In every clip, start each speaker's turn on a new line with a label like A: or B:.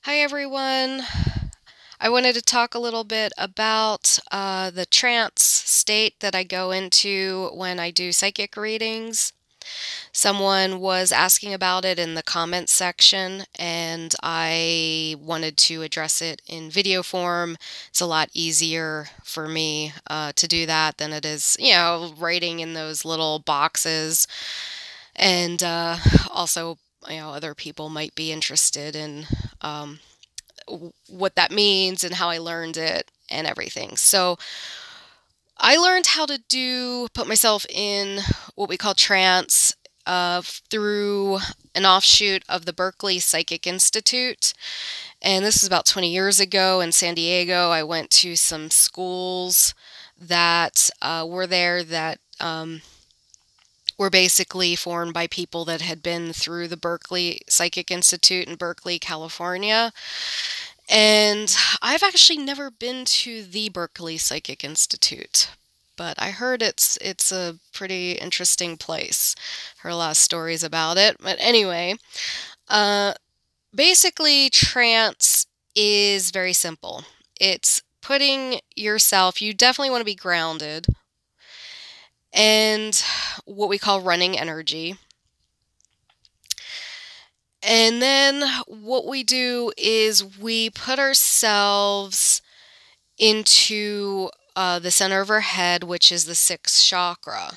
A: Hi everyone. I wanted to talk a little bit about the trance state that I go into when I do psychic readings. Someone was asking about it in the comments section, and I wanted to address it in video form. It's a lot easier for me to do that than it is, writing in those little boxes. And also, other people might be interested in um, what that means and how I learned it and everything. So I learned how to put myself in what we call trance through an offshoot of the Berkeley Psychic Institute. And this was about 20 years ago in San Diego. I went to some schools that were there that were basically formed by people that had been through the Berkeley Psychic Institute in Berkeley, California. And I've actually never been to the Berkeley Psychic Institute, but I heard it's a pretty interesting place. Heard a lot of stories about it. But anyway, uh, basically, trance is very simple. It's putting yourself, you definitely want to be grounded, and what we call running energy. And then what we do is we put ourselves into the center of our head, which is the sixth chakra.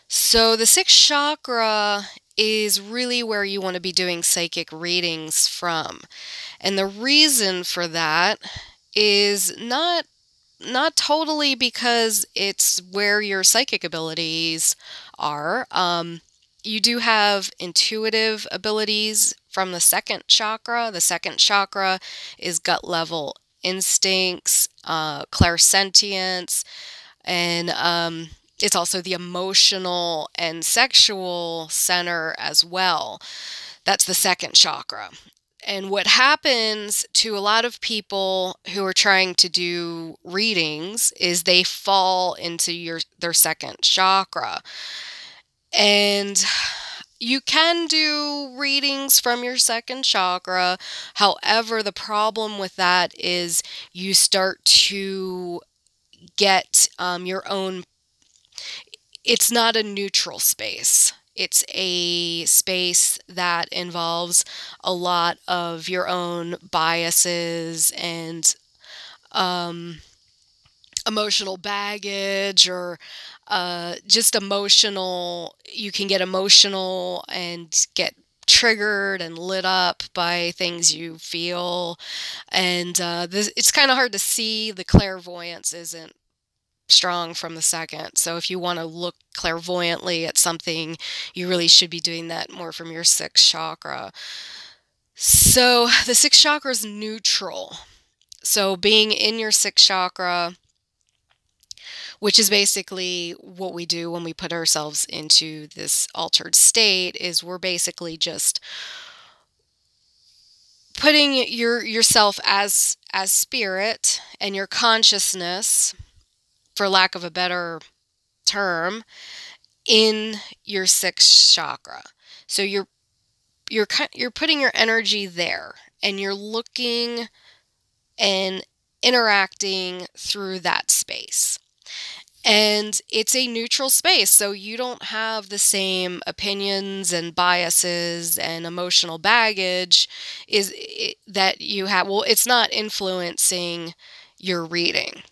A: So the sixth chakra is really where you want to be doing psychic readings from. And the reason for that is not totally because it's where your psychic abilities are. You do have intuitive abilities from the second chakra. The second chakra is gut level instincts, clairsentience, and it's also the emotional and sexual center as well. That's the second chakra. And what happens to a lot of people who are trying to do readings is they fall into their second chakra. And you can do readings from your second chakra. However, the problem with that is you start to get your own, it's not a neutral space. It's a space that involves a lot of your own biases and um, emotional baggage or just emotional. You can get emotional and get triggered and lit up by things you feel. And it's kind of hard to see. The clairvoyance isn't strong from the second. So if you want to look clairvoyantly at something, you really should be doing that more from your sixth chakra. So the sixth chakra is neutral. So being in your sixth chakra, which is basically what we do when we put ourselves into this altered state, is we're basically just putting yourself as spirit and your consciousness, for lack of a better term, in your sixth chakra. So you're putting your energy there, and you're looking and interacting through that space. And it's a neutral space, so you don't have the same opinions and biases and emotional baggage that you have. Well, it's not influencing your reading.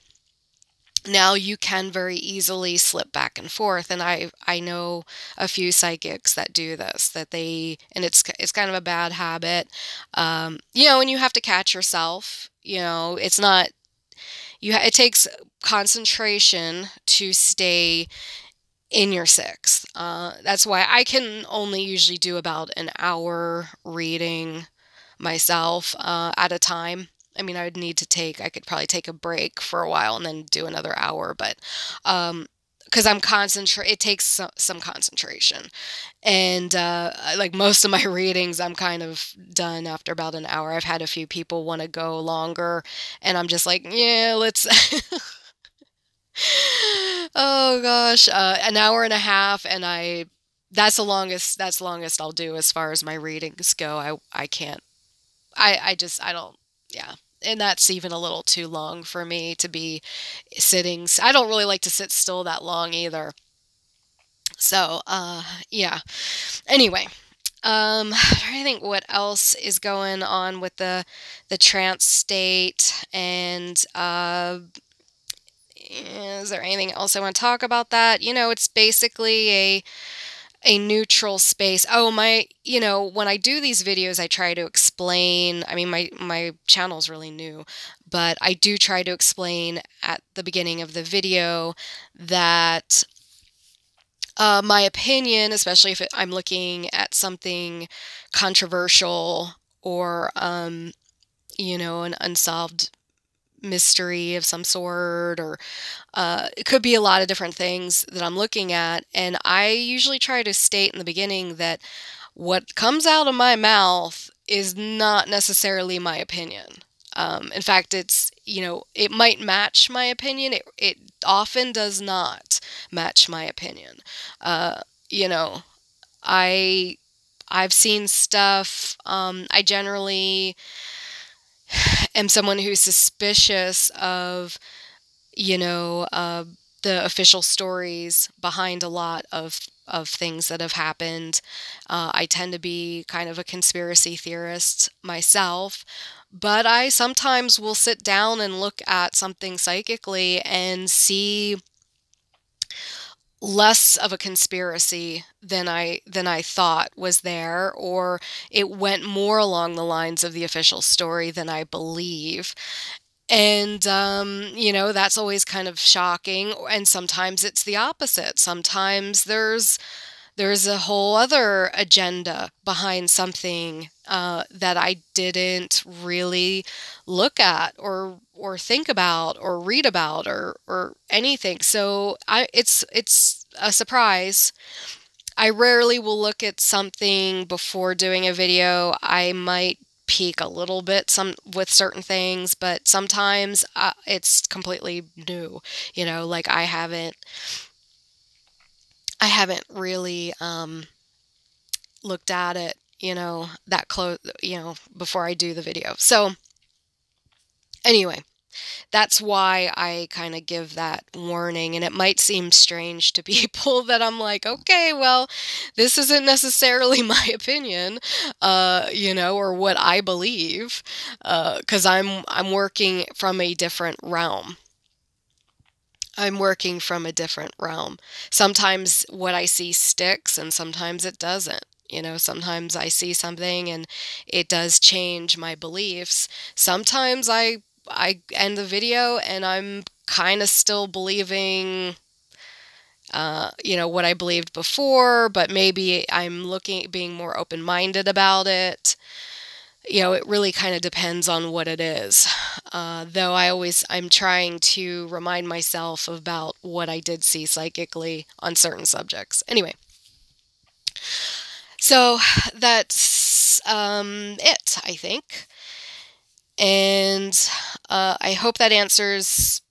A: Now you can very easily slip back and forth, and I know a few psychics that do this, and it's kind of a bad habit, and you have to catch yourself. It's not it takes concentration to stay in your sixth. That's why I can only usually do about an hour reading myself at a time. I mean, I could probably take a break for a while and then do another hour, but because it takes some concentration. And like most of my readings, I'm kind of done after about an hour. I've had a few people want to go longer, and I'm just like, yeah, let's. Oh gosh, an hour and a half, and that's the longest I'll do as far as my readings go. I can't I don't, yeah. And that's even a little too long for me to be sitting. I don't really like to sit still that long either. So, yeah. Anyway, I'm trying to think what else is going on with the trance state, and is there anything else I want to talk about that? It's basically a neutral space. Oh, when I do these videos, I try to explain. I mean, my channel's really new, but I do try to explain at the beginning of the video that my opinion, especially if I'm looking at something controversial or, an unsolved mystery of some sort, or it could be a lot of different things that I'm looking at. And I usually try to state in the beginning that what comes out of my mouth is not necessarily my opinion. In fact, it might match my opinion. It often does not match my opinion. Uh, you know, I I've seen stuff. I generally am someone who's suspicious of, you know, uh, the official stories behind a lot of things that have happened. I tend to be kind of a conspiracy theorist myself, but I sometimes will sit down and look at something psychically and see less of a conspiracy than I thought was there, or it went more along the lines of the official story than I believe. And, that's always kind of shocking. And sometimes it's the opposite. Sometimes there's a whole other agenda behind something that I didn't really look at or think about or read about or anything. So it's a surprise. I rarely will look at something before doing a video. I might peek a little bit with certain things, but sometimes it's completely new. Like I haven't really looked at it, that close, before I do the video. So anyway, that's why I kind of give that warning. And it might seem strange to people that I'm like, okay, well, this isn't necessarily my opinion, or what I believe, because I'm working from a different realm. I'm working from a different realm. Sometimes what I see sticks and sometimes it doesn't. Sometimes I see something and it does change my beliefs. Sometimes I end the video and I'm kind of still believing what I believed before, but maybe I'm being more open-minded about it. It really kind of depends on what it is. Though I'm trying to remind myself about what I did see psychically on certain subjects. Anyway, so that's it, I think. And I hope that answers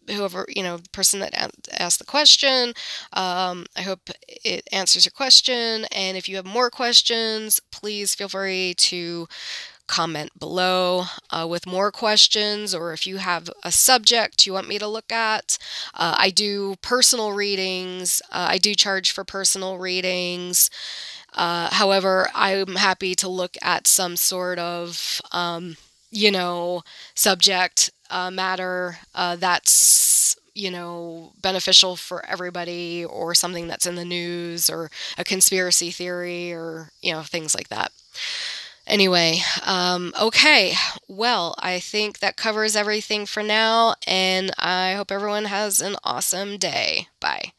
A: whoever, the person that asked the question. I hope it answers your question. And if you have more questions, please feel free to comment below with more questions, or if you have a subject you want me to look at. I do personal readings. I do charge for personal readings. However, I'm happy to look at some sort of, subject matter that's, beneficial for everybody, or something that's in the news, or a conspiracy theory, or, things like that. Anyway, okay, well, I think that covers everything for now, and I hope everyone has an awesome day. Bye.